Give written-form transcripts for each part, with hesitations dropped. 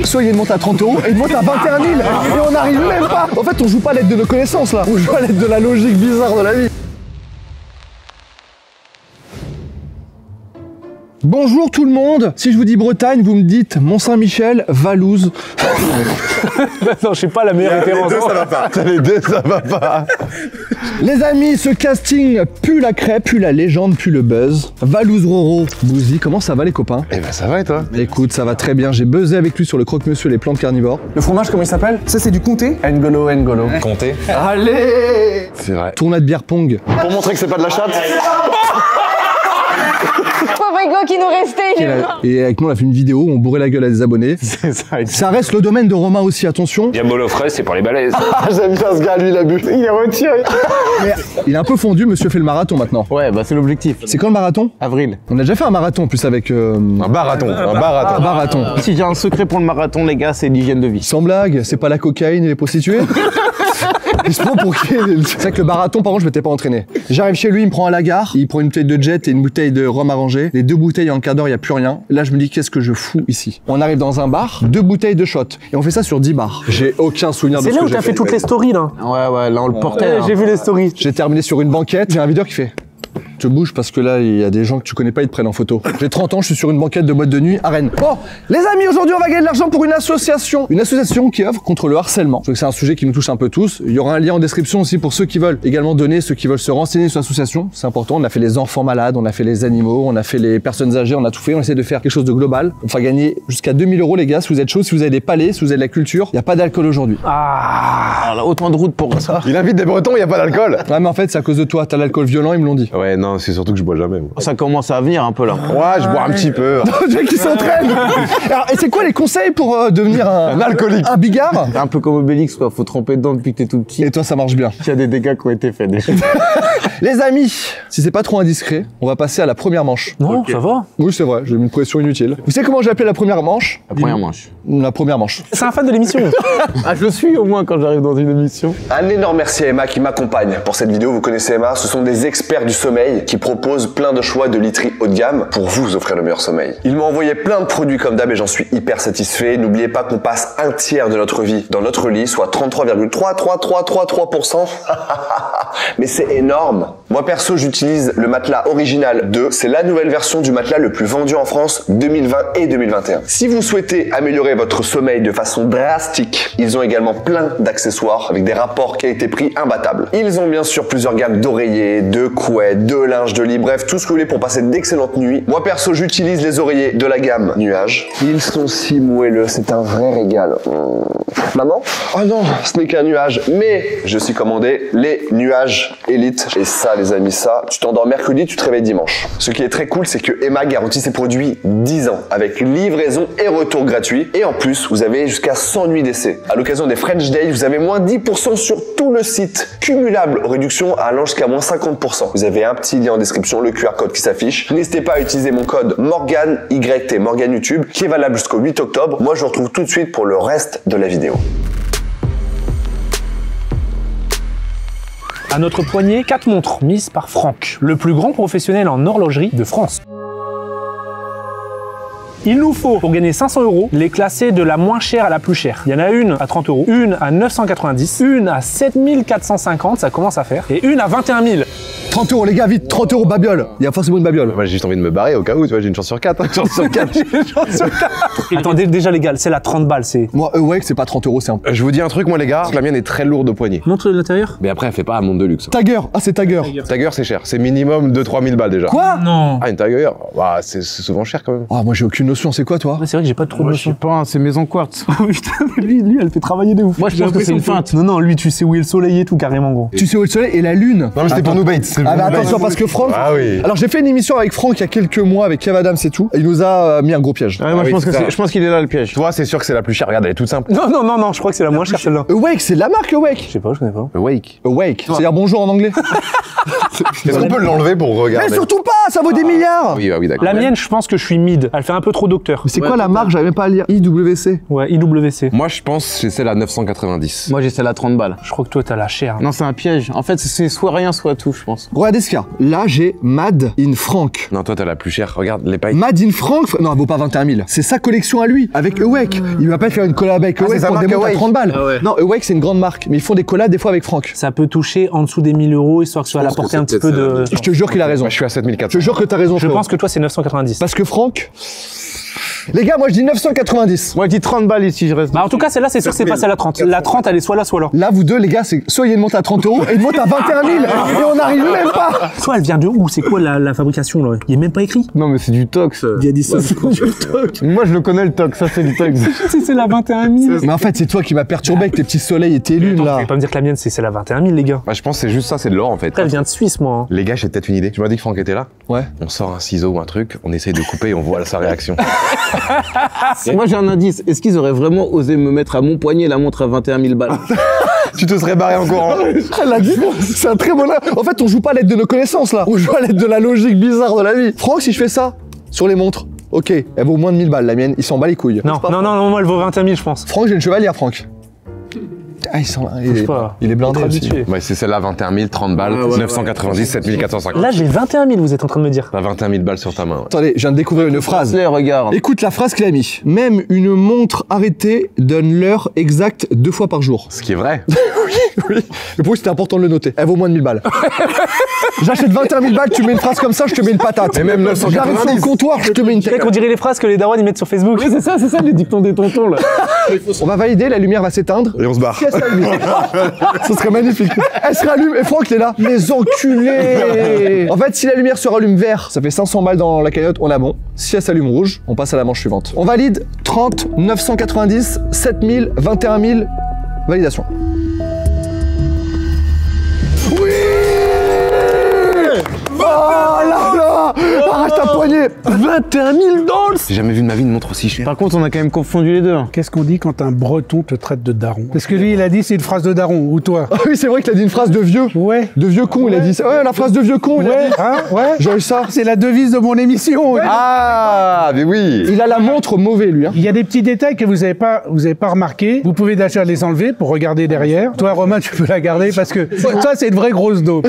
Soit il monte à 30 € et il monte à 21 000 et on n'arrive même pas. En fait, on joue pas à l'aide de nos connaissances là, on joue à l'aide de la logique bizarre de la vie. Bonjour tout le monde. Si je vous dis Bretagne, vous me dites Mont-Saint-Michel, Valouse. Non, je suis pas la meilleure référence. Les deux, ça va pas. Les deux, ça va pas. Les amis, ce casting pue la crêpe, pue la légende, pue le buzz. Valouz Roro, Bouzy, comment ça va les copains? Eh ben ça va et toi? Écoute, ça va très bien, j'ai buzzé avec lui sur le croque-monsieur les plantes carnivores. Le fromage, comment il s'appelle? Ça, c'est du comté? N'Golo. Comptez. Allez! C'est vrai. Tournoi de bière pong. Pour montrer que c'est pas de la chatte. Pauvre Hugo qui nous restait, Et avec nous, on a fait une vidéo où on bourrait la gueule à des abonnés. C'est ça. Ça reste le domaine de Romain aussi, attention. Diabolo frais, c'est pour les balèzes. Ah, j'aime bien ce gars, lui, il a bu. Il est retiré. Mais il est un peu fondu, monsieur fait le marathon maintenant. Ouais, bah c'est l'objectif. C'est quand le marathon? Avril. On a déjà fait un marathon en plus avec... Un barathon. Un barathon. Un marathon. Si j'ai un secret pour le marathon, les gars, c'est l'hygiène de vie. Sans blague, c'est pas la cocaïne et les prostituées? Il se prend pour qui? C'est vrai que le marathon, par contre, je m'étais pas entraîné. J'arrive chez lui, il me prend un lagar, il prend une bouteille de jet et une bouteille de rhum arrangé. Les deux bouteilles en quart d'heure, il y a plus rien. Là, je me dis, qu'est-ce que je fous ici? On arrive dans un bar, 2 bouteilles de shot. Et on fait ça sur 10 bars. J'ai aucun souvenir de ce C'est que là où j'ai t'as fait toutes les stories, là. Ouais, là, on le portait. J'ai vu les stories. J'ai terminé sur une banquette, j'ai un videur qui fait... te bouge parce que là, il y a des gens que tu connais pas, ils te prennent en photo. J'ai 30 ans, je suis sur une banquette de boîte de nuit à Rennes. Bon, les amis, aujourd'hui, on va gagner de l'argent pour une association. Une association qui œuvre contre le harcèlement. Je trouve que c'est un sujet qui nous touche un peu tous. Il y aura un lien en description aussi pour ceux qui veulent également donner, ceux qui veulent se renseigner sur l'association. C'est important. On a fait les enfants malades, on a fait les animaux, on a fait les personnes âgées, on a tout fait. On essaie de faire quelque chose de global. On va gagner jusqu'à 2000 € les gars, si vous êtes chaud, si vous avez des palais, si vous avez de la culture. Il n'y a pas d'alcool aujourd'hui. Ah, là, autant de route pour ça. Il invite des Bretons, il y a pas d'alcool. Ouais, mais en fait, c'est à cause de toi. T'as l'alcool violent, ils me l'ont dit. Ouais, non, c'est surtout que je bois jamais. Moi. Ça commence à venir un peu là. Ouais, je bois un petit peu. Le mec qui s'entraîne. Alors, et c'est quoi les conseils pour devenir un alcoolique? Un bigard? Un peu comme Obélix, quoi. Faut tremper dedans depuis que t'es tout petit. Et toi, ça marche bien. Il y a des dégâts qui ont été faits déjà. Les amis, si c'est pas trop indiscret, on va passer à la première manche. Non, ça va. Oui, c'est vrai, j'ai mis une pression inutile. Vous savez comment j'ai appelé la première manche? La première manche. La première manche. C'est un fan de l'émission. Ah, je le suis au moins quand j'arrive dans une émission. Un énorme merci à Emma qui m'accompagne pour cette vidéo. Vous connaissez Emma, ce sont des experts du sommeil qui proposent plein de choix de literie haut de gamme pour vous offrir le meilleur sommeil. Ils m'ont envoyé plein de produits comme d'hab et j'en suis hyper satisfait. N'oubliez pas qu'on passe un tiers de notre vie dans notre lit, soit 33,33333%. Mais c'est énorme. Moi perso, j'utilise le matelas original 2. C'est la nouvelle version du matelas le plus vendu en France 2020 et 2021. Si vous souhaitez améliorer votre sommeil de façon drastique, ils ont également plein d'accessoires avec des rapports qualité-prix imbattables. Ils ont bien sûr plusieurs gammes d'oreillers, de couettes, de linge de lit, bref, tout ce que vous voulez pour passer d'excellentes nuits. Moi perso, j'utilise les oreillers de la gamme Nuage. Ils sont si moelleux, c'est un vrai régal. Maman? Oh non, ce n'est qu'un nuage. Mais je suis commandé les nuages Elite. Et ça, les amis, ça, tu t'endors mercredi, tu te réveilles dimanche. Ce qui est très cool, c'est que Emma garantit ses produits 10 ans avec livraison et retour gratuit. Et en plus, vous avez jusqu'à 100 nuits d'essai. À l'occasion des French Day, vous avez moins 10% sur tout le site. Cumulable réduction allant jusqu'à moins 50%. Vous avez un petit lien en description, le QR code qui s'affiche. N'hésitez pas à utiliser mon code Morgan YT Morgan YouTube qui est valable jusqu'au 8 octobre. Moi, je vous retrouve tout de suite pour le reste de la vidéo. À notre poignet, 4 montres mises par Franck, le plus grand professionnel en horlogerie de France. Il nous faut, pour gagner 500 €, les classer de la moins chère à la plus chère. Il y en a une à 30 €, une à 990, une à 7450, ça commence à faire, et une à 21 000. 30 € les gars, vite, 30 € babiole. Il y a forcément une babiole. Moi j'ai juste envie de me barrer au cas où, tu vois, j'ai une chance sur 4. Une chance sur 4. Attends, déjà légal, c'est la 30 balles, c'est... Moi, Awake, c'est pas 30 €, c'est un... Je vous dis un truc, moi les gars, la mienne est très lourde au poignet. Montre l'intérieur. Mais après, elle fait pas un monde de luxe. Tiger. Ah, c'est Tiger. Tiger, c'est cher. C'est minimum 2-3 000 balles déjà. Quoi? Non. Ah, une Tiger, bah, c'est souvent cher quand même. Ah, moi j'ai aucune notion, c'est quoi toi? C'est vrai que j'ai pas trop de notion. pas, c'est maison quartz. Oh putain, lui, elle fait travailler de ouf. Moi, je pense que c'est une feinte. Non, lui, tu sais où est le soleil et tout, carrément, gros. Tu sais où est le soleil et la lune? Non, mais c'était pour nous bait. Ah, mais attention, parce que Franck... Ah oui. Alors, j'ai fait une émission avec Franck il y a quelques mois, avec Kev Adams et tout. Et il nous a mis un gros piège. Ouais, moi, oui, je pense qu'il est là le piège. Toi, c'est sûr que c'est la plus chère. Regarde, elle est toute simple. Non, je crois que c'est la moins chère, celle-là. Awake, c'est de la marque Awake. Je sais pas, je connais pas. Awake. Awake, c'est-à-dire bonjour en anglais. Est-ce qu'on peut l'enlever pour regarder? Mais surtout pas, ça vaut des milliards. Oui, oui, d'accord. La mienne, je pense que je suis mid. Elle fait un peu trop docteur. Mais c'est quoi la marque? J'avais même pas à lire. IWC. Ouais, IWC. Moi, je pense que c'est celle à 990. Moi, j'ai celle à 30 balles. Je crois que toi, t'as la chair. Non, c'est un piège. En fait, c'est soit rien, soit tout, je pense. Regardez ce qu'il y a. Là, j'ai Made in Frank. Non, toi, t'as la plus chère. Regarde, les pailles. Made in Frank, non, elle vaut pas 21 000. C'est sa collection à lui, avec Awake. Il va pas faire une collab avec Awake c'est sa pour des marque montres à Awake. 30 balles. Non, Awake, c'est une grande marque, mais ils font des collabs des fois avec Frank. Ça peut toucher en dessous des 1000 euros, histoire que ce soit à la pense que portée un c'est petit peu peut-être de... Je te jure qu'il a raison. Moi, je suis à Je 7400. te jure que t'as raison, Je frérot. pense que toi, c'est 990. Parce que Franck... Les gars, moi je dis 990. Moi, je dis 30 balles ici, je reste. Bah, en tout cas, celle-là, c'est sûr que c'est passé à la 30. La 30, elle est soit là, soit là. Là, vous deux, les gars, c'est soit il y a une montre à 30 euros et une montre à 21 000 et on n'arrive même pas. Toi, elle vient de où? C'est quoi la fabrication, là? Il est même pas écrit. Non, mais c'est du tox. Il y a dit ça. Moi, je le connais, le tox. Ça, c'est du tox. C'est la 21 000. Mais en fait, c'est toi qui m'as perturbé avec tes petits soleils et tes lunes Vous là. pouvez pas me dire que la mienne, c'est la 21 000, les gars. Bah, je pense que c'est juste ça, c'est de l'or en fait. Après, elle vient de Suisse, moi. Hein. Les gars, j'ai peut-être une idée. Tu m'as dit que Franck était là. Ouais. On sort un ciseau ou un truc, on essaye de couper et on voit sa réaction. Moi, j'ai un indice. Est-ce qu'ils auraient vraiment osé me mettre à mon poignet la montre à 21 000 balles? Tu te serais barré en courant. Elle a dit, c'est un très bon... En fait, on joue pas à l'aide de nos connaissances là. On joue à l'aide de la logique bizarre de la vie. Franck, si je fais ça sur les montres, ok, elle vaut moins de 1000 balles, la mienne, il s'en bat les couilles. Non, non, moi, elle vaut 21 000, je pense. Franck, j'ai une chevalière, Franck. Ah, il est blindé aussi. habitué. Ouais, c'est celle-là, 21 000, 30 balles, 990, 7450. Là, j'ai 21 000, vous êtes en train de me dire. T'as 21 000 balles sur ta main. Ouais. Attendez, je viens de découvrir une phrase. Regarde. Écoute la phrase qu'il a mis. Même une montre arrêtée donne l'heure exacte 2 fois par jour. Ce qui est vrai. Oui. Et pour lui, c'était important de le noter. Elle vaut moins de 1000 balles. J'achète 21 000 balles, tu mets une phrase comme ça, je te mets une patate. Et même 990. J'arrive sur le comptoir, je te mets une Tu sais qu'on dirait les phrases que les darons ils mettent sur Facebook. Oui, c'est ça, les dictons des tontons, là. On va valider, la lumière va s'éteindre. Et on se barre. Si elle s'allume. Ce serait magnifique. Elle se rallume et Franck il est là. Les enculés. En fait, si la lumière se rallume vert, ça fait 500 balles dans la cagnotte, on a bon. Si elle s'allume rouge, on passe à la manche suivante. On valide 30, 990, 7000, 21 000. Validation. Oui. Oh là là. Arrache ta poignée. 21 000 $. J'ai jamais vu de ma vie une montre aussi chère. Par contre, on a quand même confondu les deux. Qu'est-ce qu'on dit quand un breton te traite de daron? Parce que lui, il a dit c'est une phrase de daron, ou toi? Ah oui, c'est vrai qu'il a dit une phrase de vieux. Ouais. De vieux con, il a dit ça. Ouais, la phrase de vieux con, il a Ouais, dit. hein, ouais. J'ai eu ça. C'est la devise de mon émission. Ah, mais oui. Il a la montre mauvais, lui. Hein. Il y a des petits détails que vous avez pas remarqués. Vous pouvez déjà les enlever pour regarder derrière. Toi, Romain, tu peux la garder parce que ça, c'est une vraie grosse dope.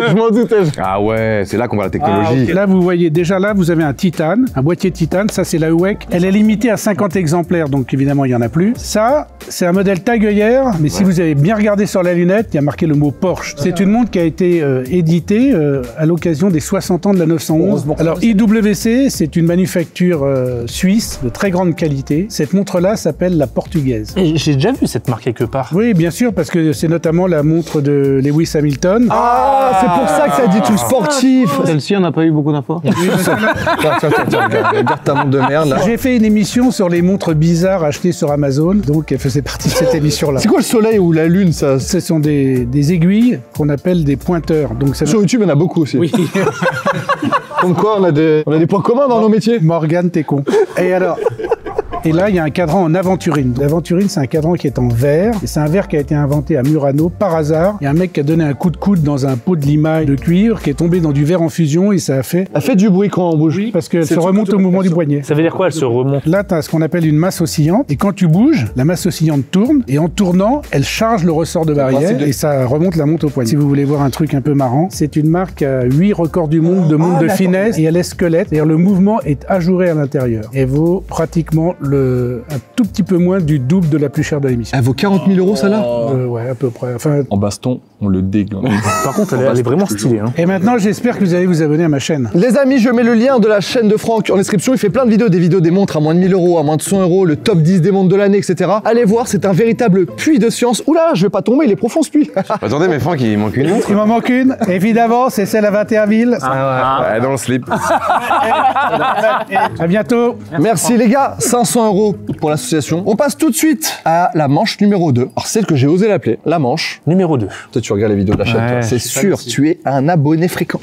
Je m'en doutais. Ah ouais, c'est là qu'on voit la technologie. Là, vous voyez, déjà là, vous avez un titane, un boîtier de titane. Ça, c'est la Awake. Elle est limitée à 50 exemplaires, donc évidemment, il y en a plus. Ça, c'est un modèle tagueillère, mais si vous avez bien regardé sur la lunette, il y a marqué le mot Porsche. C'est une montre qui a été éditée à l'occasion des 60 ans de la 911. Alors, IWC, c'est une manufacture suisse de très grande qualité. Cette montre-là s'appelle la portugaise. Et j'ai déjà vu cette marque quelque part. Oui, bien sûr, parce que c'est notamment la montre de Lewis Hamilton. Ah, c'est pour ça que ça dit tout sportif. Celle-ci, on n'a pas eu beaucoup d'infos. Tiens, regarde ta montre de merde, là. J'ai fait une émission sur les montres bizarres achetées sur Amazon, donc elle faisait partie de cette émission-là. C'est quoi le soleil ou la lune, ça? Ce sont des aiguilles qu'on appelle des pointeurs. Donc ça Sur YouTube, il y en a beaucoup aussi. Oui. Comme quoi, on a des points communs dans nos métiers. Morgane, t'es con. Et alors, et là, il y a un cadran en aventurine. L'aventurine, c'est un cadran qui est en verre. Et c'est un verre qui a été inventé à Murano par hasard. Il y a un mec qui a donné un coup de coude dans un pot de limaille de cuivre qui est tombé dans du verre en fusion et ça a fait... Elle fait du bruit quand on bouge. Oui, parce qu'elle C'est se tout remonte au mouvement du poignet. Ça veut dire quoi, elle se remonte? Là, tu as ce qu'on appelle une masse oscillante. Et quand tu bouges, la masse oscillante tourne. Et en tournant, elle charge le ressort de barrière et ça remonte la montre au poignet. Si vous voulez voir un truc un peu marrant, c'est une marque à 8 records du monde de montre de finesse et elle est squelette. C'est-à-dire le mouvement est ajouré à l'intérieur. Et vaut pratiquement un tout petit peu moins du double de la plus chère de l'émission. Elle vaut 40 000 €, celle-là? Ouais, à peu près. Enfin, En baston, on le déglingue. Par contre, elle est vraiment stylée. Hein. et maintenant, j'espère que vous allez vous abonner à ma chaîne. Les amis, je mets le lien de la chaîne de Franck en description. Il fait plein de vidéos, des vidéos des montres à moins de 1000 €, à moins de 100 €, le top 10 des montres de l'année, etc. Allez voir, c'est un véritable puits de science. Oula, je vais pas tomber, il est profond ce puits. Attendez, mais Franck, il manque une montre. Il m'en manque une. Évidemment, c'est celle à 21 000. Ouais, dans le slip. À bientôt. Merci les gars, 500 € pour l'association. On passe tout de suite à la manche numéro 2. Alors celle que j'ai osé l'appeler, la manche. Numéro 2. Toi tu regardes les vidéos de la chaîne, Ouais, toi. C'est sûr, tu es un abonné fréquent.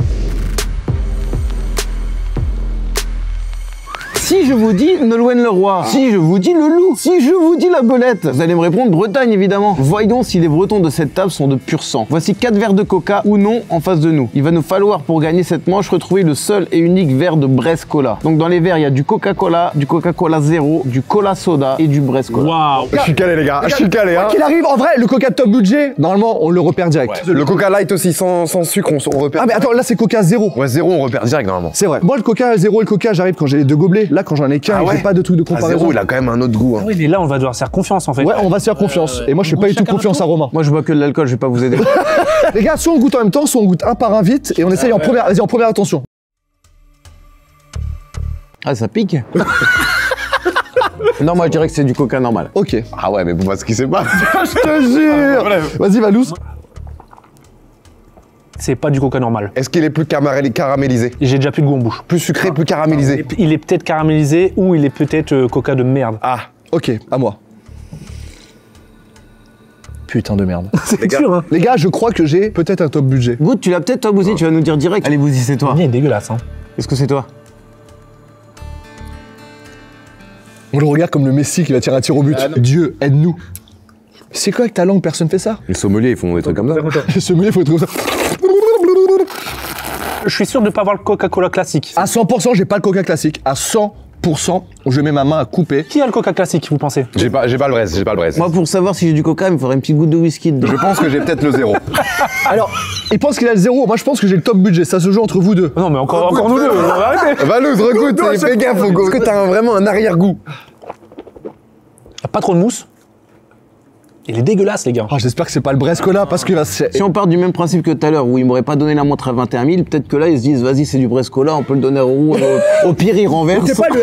Si je vous dis Nolwenn Leroy, si je vous dis le loup, si je vous dis la belette, vous allez me répondre Bretagne évidemment. Voyons si les Bretons de cette table sont de pur sang. Voici 4 verres de coca ou non en face de nous. Il va nous falloir pour gagner cette manche retrouver le seul et unique verre de Brest Cola. Donc dans les verres il y a du Coca-Cola, du Coca-Cola zéro, du Cola soda et du Brest Cola. Waouh. Je suis calé les gars, je suis calé hein. Qu'il arrive, en vrai, le coca top budget, normalement, on le repère direct. Le Coca Light aussi sans sucre, on repère. Ah mais attends, là c'est coca zéro. Ouais, zéro, on repère direct normalement. C'est vrai. Moi le coca zéro et le coca, j'arrive quand j'ai les deux gobelets. Là quand j'en ai qu'un, j'ai pas de truc de comparaison. Zéro, il a quand même un autre goût. Hein. Oui, mais là, on va devoir se faire confiance en fait. Ouais, on va se faire confiance. Et moi je fais pas du tout confiance à Romain. Moi je bois que de l'alcool, je vais pas vous aider. Les gars, soit on goûte en même temps, soit on goûte un par un vite et on essaye en première. Vas-y, en première attention. Ah ça pique. Non moi je dirais que c'est du coca normal. Ok. Ah ouais, mais bon, bah, ce qui s'est passé. Je te jure. Vas-y, Valous. C'est pas du coca normal. Est-ce qu'il est plus caramélisé? J'ai déjà plus de goût en bouche. Plus sucré, plus caramélisé? Il est peut-être caramélisé ou il est peut-être coca de merde. Ah, Ok, à moi. Putain de merde. C'est sûr, hein. Les gars, je crois que j'ai peut-être un top budget. Goûte, tu l'as peut-être toi Bouzy, tu vas nous dire direct. Allez Bouzy, c'est toi. Il est dégueulasse, hein. Est-ce que c'est toi? On le regarde comme le Messi qui va tirer un tir au but. Dieu, aide-nous. C'est quoi avec ta langue, personne fait ça? les sommeliers, ils font des trucs comme ça. Ce milieu, faut être comme ça. Je suis sûr de pas avoir le Coca-Cola classique. À 100%, j'ai pas le coca classique. À 100%, je mets ma main à couper. Qui a le Coca classique, vous pensez? J'ai pas le Brest, j'ai pas le Brest. Moi pour savoir si j'ai du coca, il me faudrait une petite goutte de whisky dedans. Je pense que j'ai peut-être le zéro. Alors, il pense qu'il a le zéro. Moi, je pense que j'ai le top budget. Ça se joue entre vous deux. Non, mais encore nous deux, on va arrêter. Valouz, regoute, fais gaffe au goût. Est-ce que t'as vraiment un arrière-goût? Pas trop de mousse. Il est dégueulasse, les gars. Ah, j'espère que c'est pas le Brest Cola parce que là, c'est. Si on part du même principe que tout à l'heure où ils m'auraient pas donné la montre à 21 000, peut-être que là ils se disent vas-y c'est du Brest Cola, on peut le donner au roux, au pire il renverse. C'est pas le.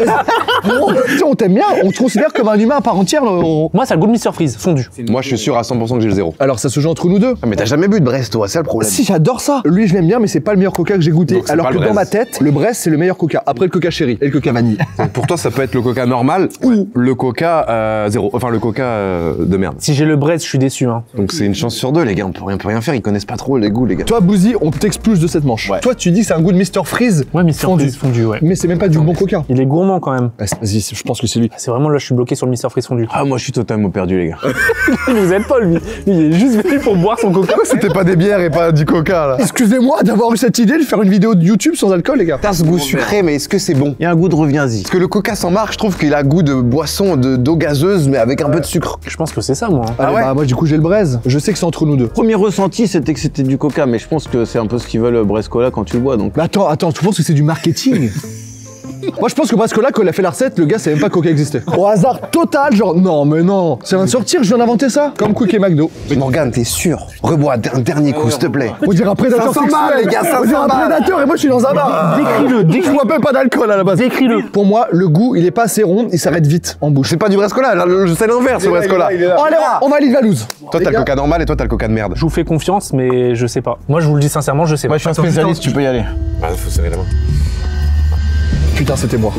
Tu sais, on t'aime bien, on te considère comme un humain à part entière. Moi, ça a le goût de Mr Freeze, fondu. Moi, je suis sûr à 100% que j'ai le zéro. Alors, ça se joue entre nous deux. Ah, mais t'as jamais bu de Brest, toi, c'est le problème. Si, j'adore ça. Lui, je l'aime bien, mais c'est pas le meilleur coca que j'ai goûté. Donc, c'est Alors pas que le dans ma Brest. tête, le Brest, c'est le meilleur coca. Après le coca chéri et le coca vanille. Pour toi, ça peut être le Coca normal ou le Coca zéro. Enfin, le Coca de merde. Si j'ai le Brest, je suis déçu, hein. Donc, c'est une chance sur deux, les gars. On peut rien faire. Ils connaissent pas trop les goûts, les gars. Toi, Bouzy, on t'expulse de cette manche. Ouais. Toi, tu dis que c'est un goût de Mr Freeze. Ouais, Mr fondu. Freeze fondu, ouais. Mais c'est même pas du bon coca. Il est gourmand quand même. Vas-y, je pense que c'est lui. C'est vraiment là, je suis bloqué sur le Mr Freeze fondu. Ah moi je suis totalement perdu les gars. Il nous aide pas, lui. Il est juste venu pour boire son coca. C'était pas des bières et pas du Coca, là. Excusez-moi d'avoir eu cette idée de faire une vidéo de YouTube sans alcool, les gars. T'as ce goût sucré, mais est-ce que c'est bon? Il y a un goût de reviens-y. Parce que le Coca sans marque, je trouve qu'il a goût de boisson, d'eau gazeuse, mais avec un peu de sucre. Je pense que c'est ça, moi. Allez, ouais bah, moi, du coup, j'ai le braise. Je sais que c'est entre nous deux. Premier ressenti c'était que c'était du coca, mais je pense que c'est un peu ce qu'ils veulent Brest Cola quand tu le bois donc. Mais attends, tu penses que c'est du marketing? Moi, je pense que Brest Cola, quand il a fait la recette, le gars savait même pas que Coca existait. Au hasard total, genre, non, mais non. Ça vient de sortir, je viens d'inventer ça. Comme Quick et McDo. Morgane, t'es sûr? Rebois un dernier coup, s'il te plaît. On dirait un prédateur 500 balles, sexuel. les gars, On dirait 500 un balles. prédateur et moi, je suis dans un bar. Décris-le, Je vois même pas d'alcool à la base. Décris-le. Pour moi, le goût, il est pas assez rond, il s'arrête vite en bouche. C'est pas du Brest Cola, là, c'est l'inverse, le Brest Cola. Oh, allez, on valide Valouz. Toi, t'as le Coca normal et toi, t'as le Coca de merde. Je vous fais confiance, mais je sais pas. Moi, je vous le dis sincèrement, je sais pas. Moi je suis un spécialiste, tu peux y aller. Ah, faut serrer la main. Putain, c'était moi.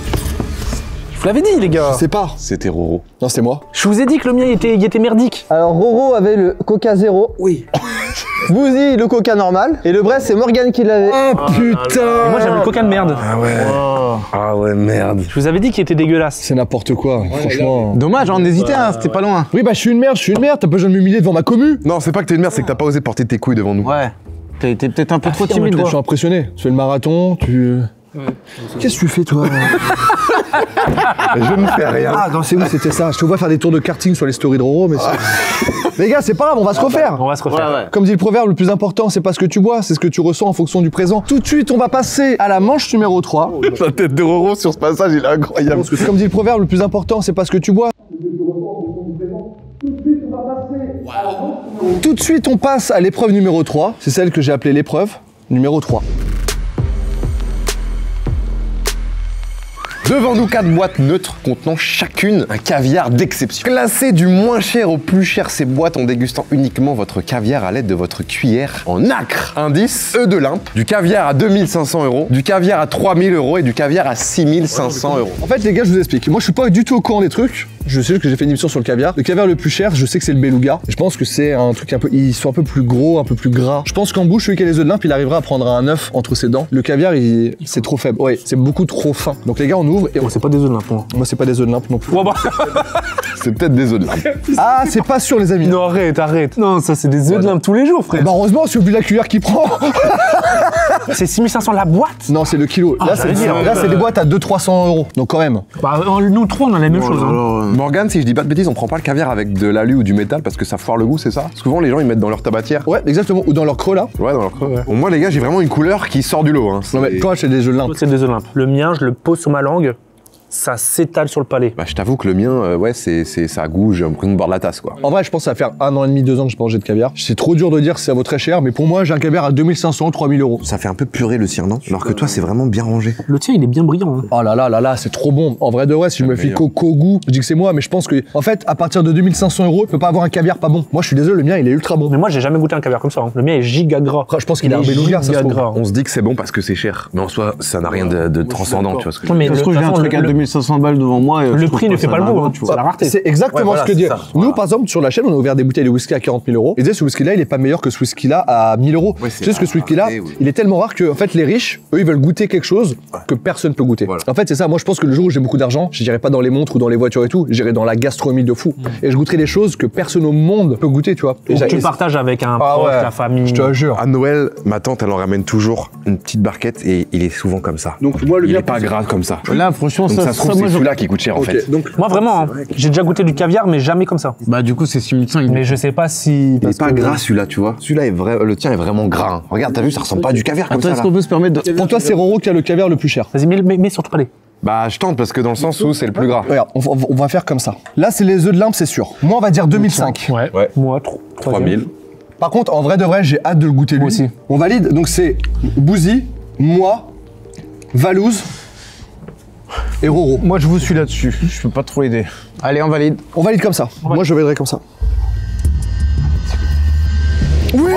Je vous l'avais dit, les gars. C'est pas. C'était Roro. Non, c'était moi. Je vous ai dit que le mien, il était merdique. Alors Roro avait le Coca zéro. Oui. Bouzy le Coca normal. Et le Brest c'est Morgane qui l'avait. Oh putain. Et moi, j'avais le coca de merde. Ah ouais. Ah ouais, merde. Je vous avais dit qu'il était dégueulasse. C'est n'importe quoi, franchement. Dommage, on hésitait, hein, c'était pas loin. Oui, bah, je suis une merde. T'as pas besoin de m'humilier devant ma commu. Non, c'est pas que t'es une merde, c'est que t'as pas osé porter tes couilles devant nous. Ouais. T'as été peut-être un peu trop Affirme-toi. timide. Je suis impressionné. Tu fais le marathon, Qu'est-ce que tu fais, toi? Je ne fais rien. Ah, non, c'est où c'était ça? Je te vois faire des tours de karting sur les stories de Roro, mais c'est... Les gars, c'est pas grave, on va se refaire. On va se refaire. Comme dit le proverbe, le plus important, c'est pas ce que tu bois, c'est ce que tu ressens en fonction du présent. Tout de suite, on va passer à la manche numéro 3. La tête de Roro sur ce passage, il est incroyable. Comme dit le proverbe, le plus important, c'est pas ce que tu bois. Tout de suite, on passe à l'épreuve numéro 3. C'est celle que j'ai appelée l'épreuve numéro 3. Devant nous, 4 boîtes neutres contenant chacune un caviar d'exception. Classées du moins cher au plus cher, ces boîtes en dégustant uniquement votre caviar à l'aide de votre cuillère en nacre. Indice, œufs d'Olympe, du caviar à 2500 €, du caviar à 3000 € et du caviar à 6500 €. En fait, les gars, je vous explique. Moi, je suis pas du tout au courant des trucs. Je sais que j'ai fait une émission sur le caviar. Le caviar le plus cher, je sais que c'est le beluga. Je pense que c'est un truc un peu. Ils sont un peu plus gros, un peu plus gras. Je pense qu'en bouche, celui qui a les œufs de limpe, il arrivera à prendre un œuf entre ses dents. Le caviar, c'est trop faible. Ouais, c'est beaucoup trop fin. Donc les gars, on ouvre et C'est pas des œufs de limpe, moi. moi, c'est pas des œufs de limpe non plus. Ouais, bah. C'est peut-être des œufs de limpe. Ah, c'est pas sûr, les amis. Non, arrête. Non, ça, c'est des œufs de limpe tous les jours, frère. Bah heureusement, c'est au but de la cuillère qui prend. C'est 6500 la boîte. Non, c'est le kilo. Là, j'allais dire, c'est des boîtes à 200-300 euros. Donc quand même. Bah, nous trois, on a la même chose. Hein. Morgane, si je dis pas de bêtises, on prend pas le caviar avec de l'alu ou du métal parce que ça foire le goût, c'est ça? Souvent, les gens ils mettent dans leur tabatière. Ouais, exactement. Ou dans leur creux là. Ouais, dans leur creux. Ouais. Bon, moi, les gars, j'ai vraiment une couleur qui sort du lot. Hein. Non, mais toi, c'est des œufs de limpe. C'est des œufs de limpe. Le mien, je le pose sur ma langue, ça s'étale sur le palais. Bah, je t'avoue que le mien, ouais, ça a goût, j'ai l'impression de boire de la tasse, quoi. En vrai, je pense que ça va faire 1 an et demi, 2 ans que je pas mangé de caviar. C'est trop dur de dire si ça vaut très cher, mais pour moi, j'ai un caviar à 2500, 3000 euros. Ça fait un peu purée le sien, non? Alors que toi, c'est vraiment bien rangé. Le tien, il est bien brillant. Hein. Oh là là là là, c'est trop bon. En vrai de vrai, si je me fie qu'au goût, je dis que c'est moi, mais je pense que, en fait, à partir de 2500 euros, tu peux pas avoir un caviar pas bon. Moi, je suis désolé, le mien, il est ultra bon. Mais moi, j'ai jamais goûté un caviar comme ça. Hein. Le mien est giga gras. Je pense qu'il est un beluga, ça se trouve. On se dit que c'est bon parce que c'est cher, mais en soi, ça n'a rien de transcendant, tu vois ce que je veux Mais dire. Ça se trouve, j'ai un truc à 2500 balles devant moi. Le prix ne fait pas le mot, hein. C'est la rareté. C'est exactement ce que dit. Nous, par exemple, sur la chaîne, on a ouvert des bouteilles de whisky à 40 000 euros. Et ce whisky-là, il est pas meilleur que ce whisky-là à 1000 euros. Ouais, Tu sais, ce que ce whisky-là, il est tellement rare que, en fait, les riches, eux, ils veulent goûter quelque chose que personne peut goûter. Voilà. En fait, c'est ça. Moi, je pense que le jour où j'ai beaucoup d'argent, je n'irai pas dans les montres ou dans les voitures et tout. J'irai dans la gastronomie de fou. Et je goûterai des choses que personne au monde peut goûter, tu vois. Et Tu partages avec un proche, ta famille. Je te jure. À Noël, ma tante, elle en ramène toujours une petite barquette et il est souvent comme ça. Donc, moi, le Il mien, est pas gras comme ça. Là, franchement, Donc ça se trouve, moi, c'est celui-là qui coûte cher en fait. Ok, donc, Moi, vraiment, hein, j'ai déjà goûté du caviar, mais jamais comme ça. Bah, du coup, c'est 6500. Mais je sais pas si. Il est pas gras celui-là, tu vois. Celui-là est vrai, le tien est vraiment gras. Hein. Regarde, t'as vu, ça ressemble pas à du caviar comme Attends, ça. est-ce Là. qu'on peut se permettre de. pour toi, c'est Roro qui a le caviar le plus cher. Vas-y, mets sur ton palais. Bah, je tente parce que dans le sens où c'est le plus gras. Regarde, on va faire comme ça. Là, c'est les œufs de limpe, c'est sûr. Moi, on va dire 2005. Ouais. Moi, 3000. Par contre, en vrai de vrai, j'ai hâte de le goûter lui. aussi. On valide, donc c'est Bouzy, moi, Valouz et Roro. Moi, je vous suis là-dessus. Je peux pas trop aider. Allez, on valide. On valide comme ça. Moi, je validerai comme ça. Oui.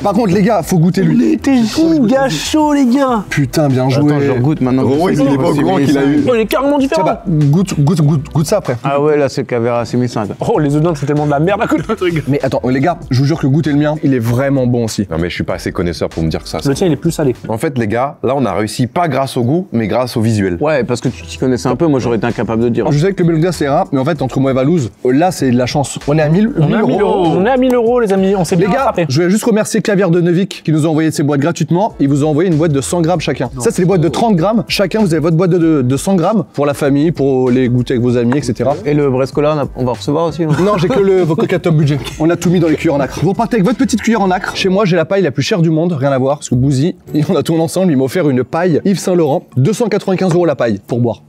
Par contre, les gars, faut goûter lui. T'es giga chaud, les gars. Putain, bien joué. Attends, je regoute maintenant. Roro, il est pas au courant qu'il a eu. Oh, il est carrément Tiens, différent. bah, goûte ça après. Ah ouais, là, c'est le caviar à 6500. Oh, les œufs de limpe, c'est tellement de la merde à côté de truc. Mais attends, les gars, je vous jure que goûter le mien, il est vraiment bon aussi. Non, mais je suis pas assez connaisseur pour me dire que ça. Le tien, il est plus salé. En fait, les gars, là, on a réussi pas grâce au goût, mais grâce au visuel. Ouais, parce que tu t'y connaissais un peu, moi, j'aurais été incapable de dire. Je sais que le beluga c'est rare, mais en fait, entre moi et Valouz, là, c'est de la chance. On est à 1000 On est à 1000 euros. On est à 1000 euros, les amis. On s'est Les bien gars, rattrapé. je voulais juste remercier Caviar de Neuvik qui nous a envoyé ses boîtes gratuitement. Il vous a envoyé une boîte de 100 grammes chacun. Ça, c'est les boîtes de 30 grammes. Chacun, vous avez votre boîte de 100 grammes pour la famille, pour les goûter avec vos amis, etc. Et le Brescola, on va recevoir aussi, non? Non, j'ai que le Coca Top budget. On a tout mis dans les cuillères en acre. Vous repartez avec votre petite cuillère en acre. Chez moi, j'ai la paille la plus chère du monde, rien à voir. Parce que Bouzy, on a tourné ensemble, il m'a offert une paille Yves Saint Laurent, 295 € la paille pour boire.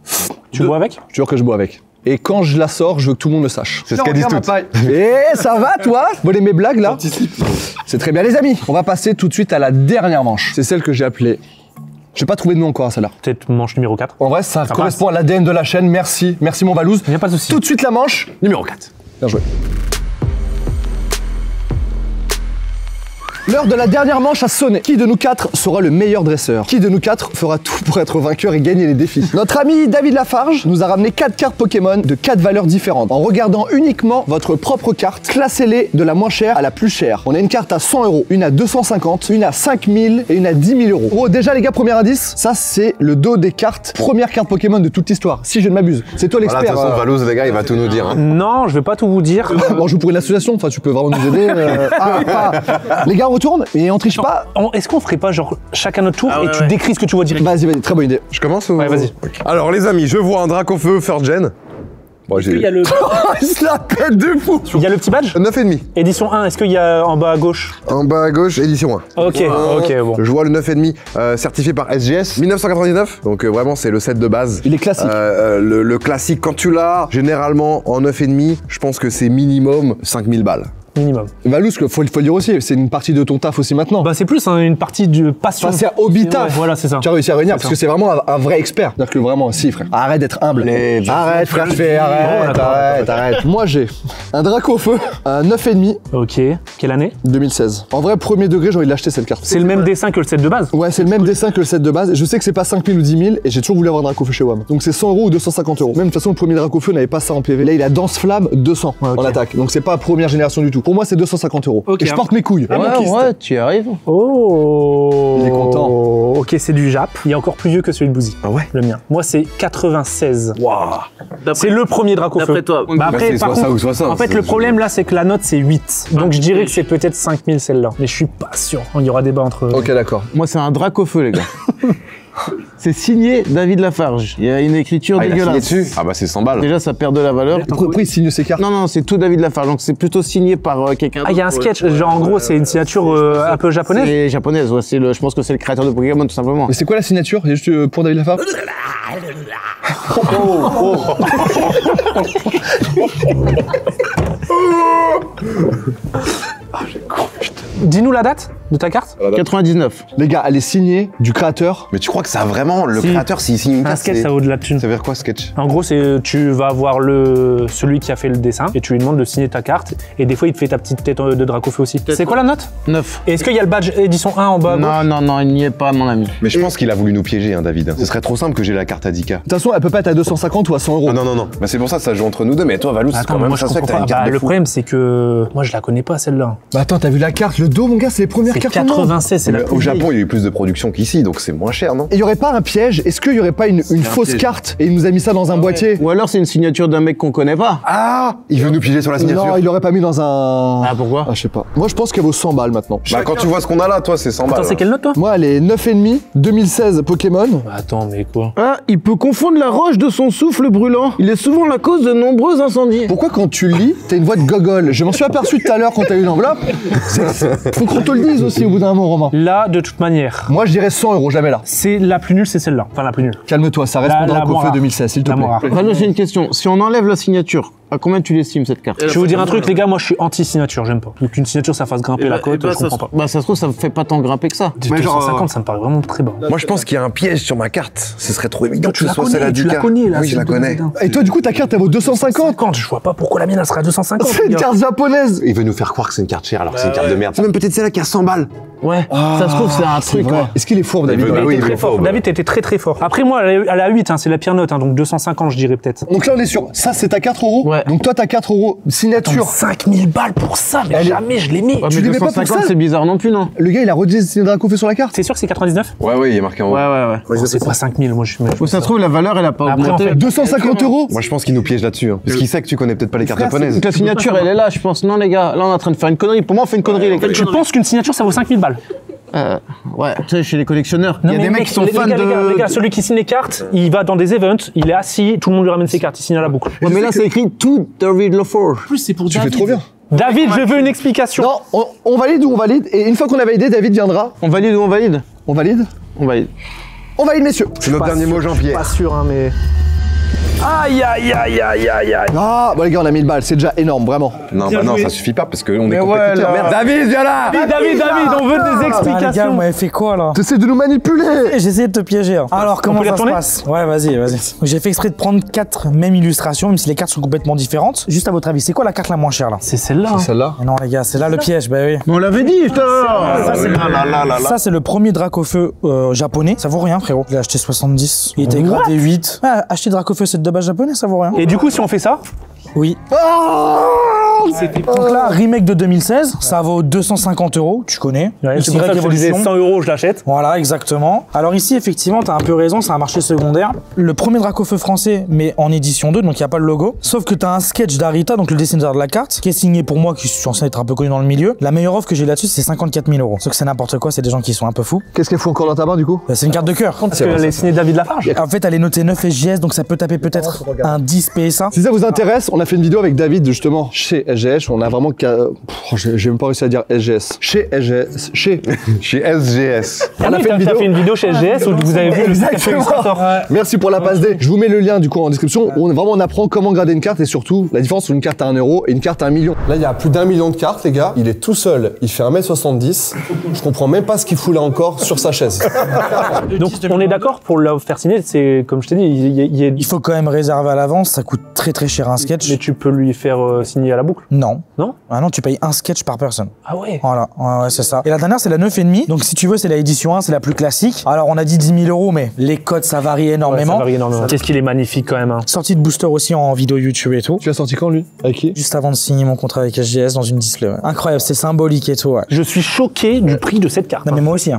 Tu bois avec? Je jure que je bois avec. Et quand je la sors, je veux que tout le monde le sache. C'est ce qu'elles disent toutes. Eh, ça va toi? Vous voulez mes blagues là? C'est très bien les amis. On va passer tout de suite à la dernière manche. C'est celle que j'ai appelée. J'ai pas trouvé de nom encore à celle-là. Peut-être manche numéro 4. En vrai, ça correspond à l'ADN de la chaîne. Merci. Merci mon Valouz. Y a pas de souci. Tout de suite la manche. Numéro 4. Bien joué. L'heure de la dernière manche a sonné. Qui de nous quatre sera le meilleur dresseur? Qui de nous quatre fera tout pour être vainqueur et gagner les défis? Notre ami David Lafarge nous a ramené 4 cartes Pokémon de 4 valeurs différentes. En regardant uniquement votre propre carte, classez-les de la moins chère à la plus chère. On a une carte à 100 €, une à 250, une à 5000 et une à 10 000 €. Oh, déjà les gars, premier indice, ça c'est le dos des cartes. Première carte Pokémon de toute l'histoire, si je ne m'abuse. C'est toi Voilà, de l'expert. toute façon, Valouz, les gars, il va tout nous dire. Hein. Non, je vais pas tout vous dire. Bon, je joue pour une association, enfin tu peux vraiment nous aider. Les gars, on retourne et on triche pas. Est-ce qu'on ferait pas genre chacun notre tour et ouais, tu ouais. décris ce que tu vois direct? Vas-y, très bonne idée. Je commence ou... Ouais, vas-y. Alors, les amis, je vois un Dracofeu Third Gen. Bon, Il y a le... Il se la pète de fou. Il y a le petit badge? 9,5. Édition 1, est-ce qu'il y a en bas à gauche? En bas à gauche, édition 1. Ok, ok, bon. Je vois le 9,5 certifié par SGS 1999. Donc vraiment, c'est le set de base. Il est classique. Le classique, quand tu l'as, généralement en 9,5, je pense que c'est minimum 5000 balles. minimum. Valous, faut le dire aussi, c'est une partie de ton taf aussi maintenant. Bah c'est plus hein, une partie de passion. Enfin, c'est un hobby taf. Ouais, voilà, c'est ça. Tu as réussi à réunir parce que c'est vraiment un vrai expert. C'est-à-dire que vraiment, si frère, arrête d'être humble. Arrête frère, arrête. Moi j'ai un Dracofeu, un 9,5. Ok. Quelle année? 2016. En vrai, premier degré, j'ai envie de l'acheter cette carte. C'est le même dessin que le set de base? Ouais, c'est le même dessin que le set de base. Je sais que c'est pas 5000 ou 10 000 et j'ai toujours voulu avoir un Dracofeu chez WAM. Donc c'est 100 € ou 250 €. Même de toute façon, le premier Dracofeu n'avait pas ça en PV. Là, il a Danse Flamme 200 en attaque. Donc c'est pas première génération du tout. Pour moi, c'est 250 €. Ok, et je porte mes couilles. Ouais, tu y arrives. Oh. Il est content. Ok, c'est du Jap. Il est encore plus vieux que celui de Bouzy. Ah ouais? Le mien. Moi, c'est 96. Waouh. C'est le premier Dracofeu. D'après toi. Bah après, c'est par soit ça contre, ou soit ça. en fait, le problème là, c'est que la note c'est 8. Donc je dirais que c'est peut-être 5000 celle-là. Mais je suis pas sûr. Il y aura débat entre. Ok, d'accord. Moi, c'est un Dracofeu, les gars. C'est signé David Lafarge. Il y a une écriture Ah, il a signé dégueulasse. dessus? Ah bah c'est 100 balles. Déjà, ça perd de la valeur. Pourquoi il signe ses cartes? Non, c'est tout David Lafarge. Donc, c'est plutôt signé par quelqu'un. Ah, il y a un sketch. Genre en gros, c'est une signature un peu japonaise. C'est japonaise, ouais. Je pense que c'est le créateur de Pokémon, tout simplement. Mais c'est quoi la signature? C'est juste pour David Lafarge? Dis-nous la date de ta carte. 99. Les gars, elle est signée du créateur. Mais tu crois que ça a vraiment le Si. créateur s'il signe une Un carte? sketch, ça vaut de la thune. Ça veut dire quoi sketch? En gros, c'est tu vas voir celui qui a fait le dessin et tu lui demandes de signer ta carte. Et des fois, il te fait ta petite tête de Dracofeu aussi. C'est quoi la note? 9. Et est-ce qu'il y a le badge édition 1 en bas à gauche? Non, il n'y est pas, mon ami. Mais je pense qu'il a voulu nous piéger, hein, David. Ce serait trop simple que j'ai la carte à 10K. De toute façon, elle peut pas être à 250 ou à 100 €. Ah non. Bah c'est pour ça que ça joue entre nous deux. Mais toi, Valous, Attends, quand même, moi je ça se fait que comprends t'as une pas. carte de Le fou. problème, c'est que moi je la connais pas celle-là. Bah attends, t'as vu la carte? Le dos, mon gars, c'est les premières C'est cartes au monde. 96, c'est la Mais plus au vieille. Japon, il y a eu plus de production qu'ici, donc c'est moins cher, non? Et y aurait pas un piège? Est-ce qu'il y aurait pas une fausse piège. carte et il nous a mis ça dans un boîtier? Ou alors, c'est une signature d'un mec qu'on connaît pas. Ah, il veut nous piéger sur la signature. Non, il l'aurait pas mis dans un. Ah, pourquoi? Ah, je sais pas. Moi, je pense qu'elle vaut 100 balles maintenant. Bah quand tu vois ce qu'on a là, toi, c'est 100 balles. Attends, c'est quelle note toi? Moi, elle est 9,5, 2016 Pokémon. Attends, mais quoi? Ah, il peut confondre la roche de son souffle brûlant. Il est souvent la cause de nombreux incendies. Pourquoi quand tu lis, t'as une voix de gogol? Je m'en suis aperçu tout à l'heure quand t'as eu l'enveloppe. Faut qu'on te le dise aussi au bout d'un moment, Romain. Là, de toute manière, Moi, je dirais 100 €, jamais là. c'est la plus nulle, c'est celle-là. Enfin, la plus nulle. Calme-toi, ça reste La- mon la Dracofeu Moira. 2016, s'il te La plaît. Moira. Rano, j'ai une question. Si on enlève la signature, à combien tu l'estimes cette carte? Je vais vous dire un truc, les gars, moi je suis anti-signature, j'aime pas. Donc une signature, ça fasse grimper la cote, je comprends pas. Bah, ça se trouve, ça me fait pas tant grimper que ça. 250, ça me paraît vraiment très bas. Moi, je pense qu'il y a un piège sur ma carte. Ce serait trop évident que Tu ce la soit connais, celle-là du tu la cas. connais, là. Oui, je la connais. Et toi, du coup, ta carte, elle vaut 250. 50, je vois pas pourquoi la mienne, elle sera à 250. C'est une les gars. carte japonaise. Il veut nous faire croire que c'est une carte chère alors que c'est une carte de merde. C'est même peut-être celle-là qui a 100 balles. Ouais, ça se trouve, c'est un truc, vrai. quoi. Est-ce qu'il est fourbe, David? veut- T'es oui, très il est fort. fort, David, t'étais très très fort. Après, moi, elle a 8, hein, c'est la pire note, hein, donc 250, je dirais peut-être. Donc là, on est sur. Ça, c'est à 4 €. Ouais. Donc toi, t'as 4 € signature. 5000 balles pour ça, mais jamais je l'ai mis. Ouais, Tu mais les mets pas pour 250, ça c'est bizarre non plus, non? Le gars, il a redessiné Dracofeu sur la carte. C'est sûr que c'est 99? Ouais, il est marqué en haut. Ouais. C'est pas 5000, moi je suis. Ou ça se trouve, la valeur, elle a pas Après, en augmenté. fait, 250 €. Moi, je pense qu'il nous piège là-dessus. Parce qu'il sait que tu connais peut-être pas les cartes japonaises. Donc la signature, elle est là, je pense. Non, les gars, là, on est en train de faire une connerie. Pour moi, on fait une connerie, les gars. Tu penses qu'une signature, ça vaut 5000 balles? Ouais, tu sais, chez les collectionneurs, Non, il y a mais des mecs mec, qui sont les fans gars, de. les gars, celui qui signe les cartes, il va dans des events, il est assis, tout le monde lui ramène ses cartes, il signe à la boucle. Ouais, mais là, c'est écrit tout David Lafarge. plus, c'est pour Tu fais trop bien. David, je veux une explication. Non, on valide ou on valide? Et une fois qu'on a validé, David viendra. On valide ou on valide? On valide? On valide. On valide, messieurs. C'est notre dernier mot, Jean-Pierre. Pas sûr, hein, mais. Aïe, aïe, aïe, aïe, aïe, aïe. Ah, bon les gars, on a 1000 balles, c'est déjà énorme, vraiment. Non, Bien bah non, joué. ça suffit pas parce qu'on est ouais, compétiteurs. là. Merde, David, viens là! David, on veut des Ah, les gars, explications. vous m'avez fait quoi là? T'essaies de nous manipuler. J'essaie de te piéger. hein. Alors, comment peut les ça se retourner passe? Ouais, vas-y. J'ai fait exprès de prendre 4 mêmes illustrations, même si les cartes sont complètement différentes. Juste à votre avis, c'est quoi la carte la moins chère là? C'est celle-là. hein. Celle-là. Mais non, les gars, c'est là le piège, bah oui. Mais on l'avait dit, putain! Ça, c'est le premier Dracofeu japonais. Ça vaut rien, frérot. Je l'ai acheté 70. Il était gradé 8. Ah, acheter Dracofeu, c'est de base japonais, ça vaut rien. Et du coup, si on fait ça, Oui. Donc là, remake de 2016, ça vaut 250 €, tu connais. Une c'est pour ça que je te disais évolution. 100 €, je l'achète. Voilà, exactement. Alors ici, effectivement, t'as un peu raison, c'est un marché secondaire. Le premier Dracofeu français, mais en édition 2, donc il n'y a pas le logo. Sauf que t'as un sketch d'Arita, donc le dessinateur de la carte, qui est signé pour moi, qui suis censé être un peu connu dans le milieu. La meilleure offre que j'ai là-dessus, c'est 54 000 €. Sauf que c'est n'importe quoi, c'est des gens qui sont un peu fous. Qu'est-ce qu'elle fout encore dans ta main du coup? C'est une carte de cœur. Parce qu'elle est signée David Lafarge. En fait, elle est notée 9 SGS, donc ça peut taper peut-être un 10 PSA. Si ça vous intéresse, on a fait une vidéo avec David justement chez SGS, on a vraiment... J'ai même pas réussi à dire SGS. Chez SGS. Chez SGS. On a fait une vidéo chez SGS où vous avez vu Exactement. Merci pour la passe D. Je vous mets le lien du coup en description. On apprend comment grader une carte et surtout la différence entre une carte à 1 euro et une carte à 1 million. Là, il y a plus d'1 million de cartes, les gars. Il est tout seul. Il fait 1m70. Je comprends même pas ce qu'il fout là encore sur sa chaise. Donc, on est d'accord pour le faire signer. C'est comme je t'ai dit, il faut quand même réserver à l'avance. Ça coûte très très cher un sketch. Mais tu peux lui faire signer à la boucle? Non. Non? Ah non, tu payes un sketch par personne. Ah ouais? Voilà, ouais, c'est ça. Et la dernière, c'est la 9,5. Donc si tu veux, c'est la édition 1, c'est la plus classique. Alors on a dit 10 000 euros, mais les codes, ça varie énormément. Ouais, ça varie énormément. Qu'est-ce qu'il est magnifique quand même. Hein. Sortie de booster aussi en vidéo YouTube et tout. Tu l'as sorti quand, lui? Avec qui? Juste avant de signer mon contrat avec SGS dans une display. Ouais. Incroyable, c'est symbolique et tout. Ouais. Je suis choqué du prix de cette carte. Non mais moi aussi. Hein.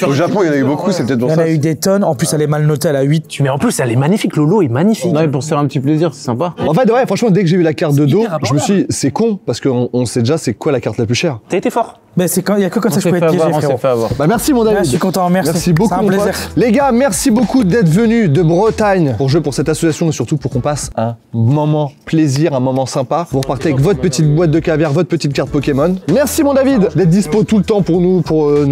Au Japon, il y en a eu beaucoup, c'est peut-être pour ça. Il y en a eu des tonnes. En plus, elle est mal notée, elle a 8. Mais en plus, elle est magnifique. Le lot est magnifique. Non, mais pour se faire un petit plaisir, c'est sympa. En fait, ouais, franchement, dès que j'ai vu la carte de dos, je me suis dit, c'est con, parce qu'on sait déjà c'est quoi la carte la plus chère. T'as été fort. Mais c'est quand il y a que comme ça que je peux être piégé, frérot. Bah merci mon David. Je suis content, merci. Merci beaucoup. C'est un plaisir. Les gars, merci beaucoup d'être venus de Bretagne pour jouer pour cette association et surtout pour qu'on passe un moment plaisir, un moment sympa. Vous repartez avec votre petite boîte de caviar, votre petite carte Pokémon. Merci mon David d'être dispo tout le temps pour nous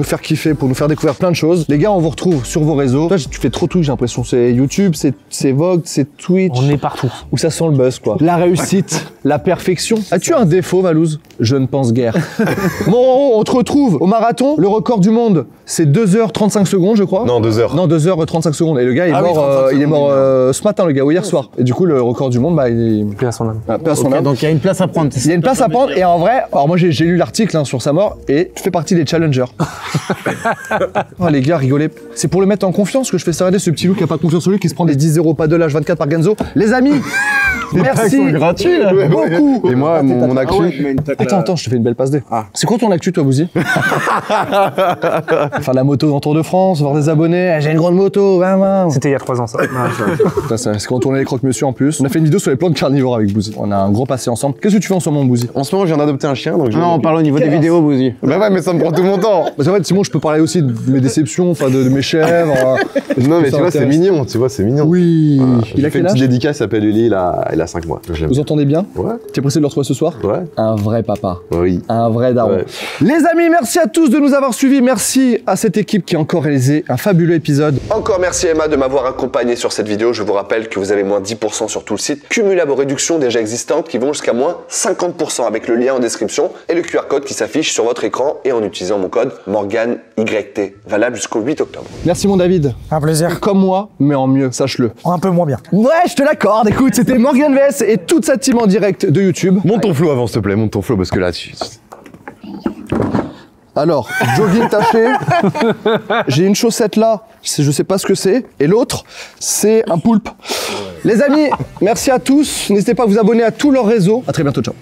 faire kiffer, pour nous faire découvrir plein de choses. Les gars, on vous retrouve sur vos réseaux. Toi, tu fais trop tout, j'ai l'impression. C'est YouTube, c'est Vogue, c'est Twitch. On est partout. Où ça sent le buzz, quoi. La réussite, la perfection. As-tu un défaut, Valouz? Je ne pense guère. Bon, on te retrouve au marathon. Le record du monde, c'est 2h35 secondes, je crois. Non, 2 heures. Non, 2h35 secondes. Et le gars, il est mort ce matin, le gars, ou hier soir. Et du coup, le record du monde, bah, il est... Paix à son âme. Paix à son âme. Donc il y a une place à prendre. Il y a une place à prendre. Et en vrai, alors moi, j'ai lu l'article sur sa mort et tu fais partie des challengers. Oh, les gars, rigolez. C'est pour le mettre en confiance que je fais ça. Regardez ce petit loup qui a pas confiance en lui, qui se prend des 10 euros pas de l'âge 24 par Genzo. Les amis, merci gratuit là. beaucoup. Et moi, mon actu. Attends, je te fais une belle passe D. C'est quoi ton actu, toi, Bouzy? Faire la moto dans Tour de France, voir des abonnés. J'ai une grande moto. C'était il y a 3 ans, ça. C'est quand on tournait les croque-monsieur en plus. On a fait une vidéo sur les plantes carnivores avec Bouzy. On a un gros passé ensemble. Qu'est-ce que tu fais en ce moment, Bouzy? En ce moment, je viens d'adopter un chien. Donc Non, on parle au niveau des vidéos, Bouzy. Bah ouais, mais ça me prend tout mon temps. Parce qu'en fait, Simon, je peux parler aussi de mes déceptions, enfin de mes chèvres. Non, mais tu vois, c'est mignon. Tu vois, c'est mignon. Oui. Il a fait une petite dédicace, il s'appelle Uli, il a 5 mois. Vous entendez bien? Ouais. Tu es pressé de le retrouver ce soir? Ouais. Un vrai papa. Oui. Un vrai daron. Ouais. Les amis, merci à tous de nous avoir suivis. Merci à cette équipe qui a encore réalisé un fabuleux épisode. Encore merci Emma de m'avoir accompagné sur cette vidéo. Je vous rappelle que vous avez moins 10% sur tout le site, cumulable aux réductions déjà existantes qui vont jusqu'à moins 50% avec le lien en description et le QR code qui s'affiche sur votre écran et en utilisant mon code MorganYT, valable jusqu'au 8 octobre. Merci mon David. Un plaisir. Comme moi, mais en mieux, sache-le. Un peu moins bien. Ouais, je te l'accorde. Écoute, c'était Morgan VS et toute sa team en direct de YouTube. Monte ton flow avant, s'il te plaît, monte ton flow parce que là, Alors, jogging taché, j'ai une chaussette là, je sais pas ce que c'est, et l'autre, c'est un poulpe. Les amis, merci à tous, n'hésitez pas à vous abonner à tous leurs réseaux. À très bientôt, ciao.